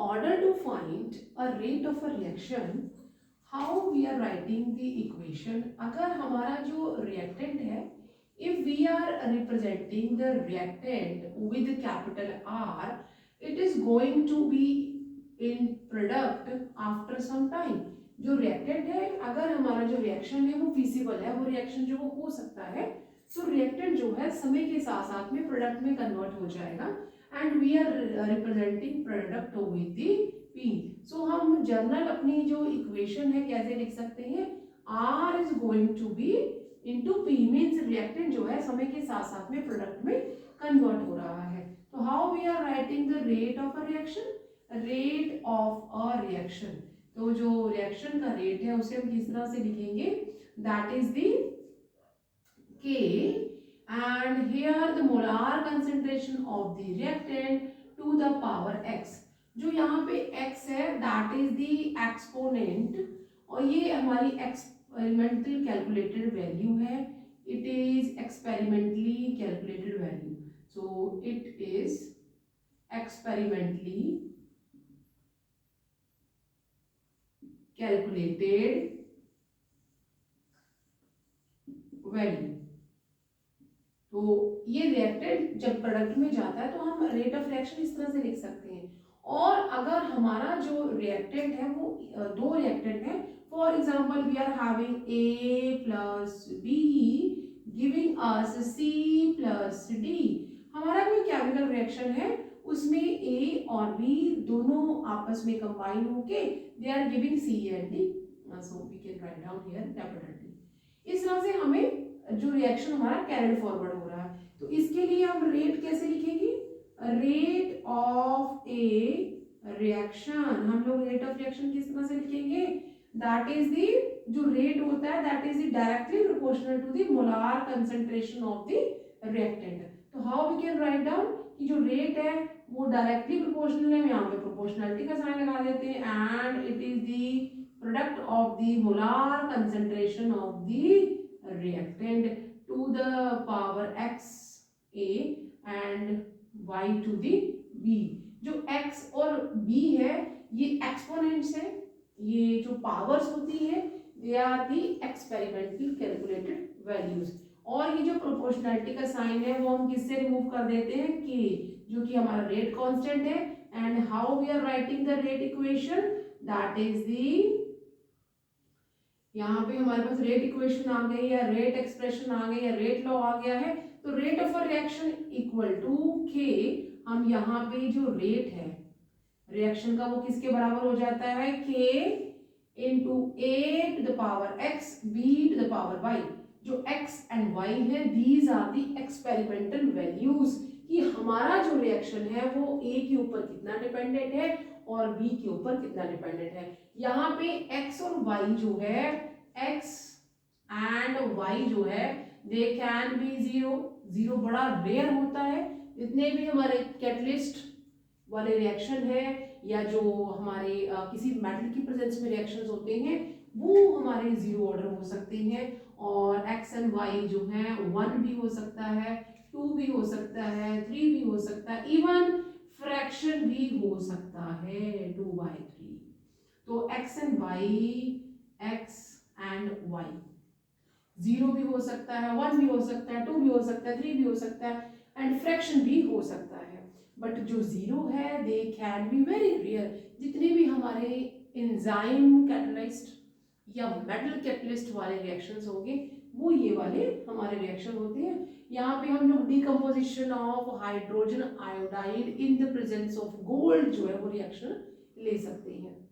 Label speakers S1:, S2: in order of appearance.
S1: order to find a rate of a reaction, how we are writing the equation? अगर हमारा जो reactant है, if we are representing the reactant with capital R, it is going to be in product after some time. जो reactant है, अगर हमारा जो reaction है वो feasible है, वो reaction जो वो हो सकता है, तो reactant जो है समय के साथ साथ में product में convert हो जाएगा and we are representing product with the P. So हम जर्नल अपनी जो इक्वेशन है कैसे लिख सकते हैं? R is going to be into P means reactant जो है समय के साथ साथ में प्रोडक्ट में कन्वर्ट हो रहा है. तो how we are writing the rate of a reaction? Rate of a reaction. तो जो रिएक्शन का रेट है उसे हम किस तरह से लिखेंगे? That is the K, and here the molar concentration of the reactant to the power x. जो यहाँ पे x है that is the exponent और ये हमारी experimental calculated value है. It is experimentally calculated value. So it is experimentally calculated value. तो ये रिएक्टेंट जब प्रोडक्ट में जाता है तो हम रेट ऑफ रिएक्शन इस तरह से लिख सकते हैं. और अगर हमारा जो रिएक्टेंट है वो दो रिएक्टेंट है, for example we are having A plus B giving us C plus D. हमारा कोई केमिकल रिएक्शन है उसमें A और B दोनों आपस में कंबाइन होके they are giving C and D. So we can write down here capital D. इस तरह से हमें जो रिएक्शन हमारा कैरिड फॉरवर्ड हो रहा है. तो इसके लिए हम रेट कैसे लिखेंगे? Rate of a reaction. हम लोग रेट ऑफ रिएक्शन किस तरह से लिखेंगे? दैट इज द जो रेट होता है that is directly proportional to the molar concentration of the reactant. तो how we can write down कि जो रेट है वो डायरेक्टली प्रोपोर्शनल है, यहाँ पे प्रोपोर्शनलिटी का साइन लगा देते हैं and it is the product of the molar concentration of the reactant to the power x a and y to the b. जो x और b है ये एक्सपोनेंट्स है, ये जो पावर्स होती है they are the experimentally calculated values. और ये जो प्रोपोर्शनलिटी का साइन है वो हम किससे रिमूव कर देते हैं? k, जो कि हमारा रेट कांस्टेंट है. And how we are writing the rate equation? That is the यहाँ पे हमारे पास रेट इक्वेशन आ गई है, रेट एक्सप्रेशन आ गई है, रेट लॉ आ गया है. तो rate of a reaction equal to k. हम यहाँ पे जो रेट है रिएक्शन का वो किसके बराबर हो जाता है? K into A to the power x B to the power y. जो एक्स एंड वाई है these are the experimental values कि हमारा जो रिएक्शन है वो ए के ऊपर कितना डिपेंडेंट है और बी के ऊपर कितना डिपेंडेंट है. यहाँ पे x और y जो है x एंड y जो है they can B zero. Zero बड़ा रेयर होता है. जितने भी हमारे कैटलिस्ट वाले रिएक्शन है या जो हमारे किसी मेटल की प्रेजेंस में रिएक्शंस होते हैं वो हमारे जीरो ऑर्डर हो सकते हैं. और x एंड y जो है 1 भी हो सकता है, 2 भी हो सकता है, 3 भी हो सकता है, इवन फ्रैक्शन भी हो सकता है 2/3. तो x and y, x and y 0 भी हो सकता है, 1 भी हो सकता है, 2 भी हो सकता है, 3 भी हो सकता है एंड फ्रैक्शन भी हो सकता है. बट जो जीरो है they can be very rare. जितने भी हमारे एंजाइम कैटलिस्ट या मेटल कैटलिस्ट वाले रिएक्शंस होंगे वो ये वाले हमारे रिएक्शन होते हैं. यहाँ पे हम लोग decomposition of hydrogen iodide in the presence of gold जो है वो रिएक्शन ले सकते हैं.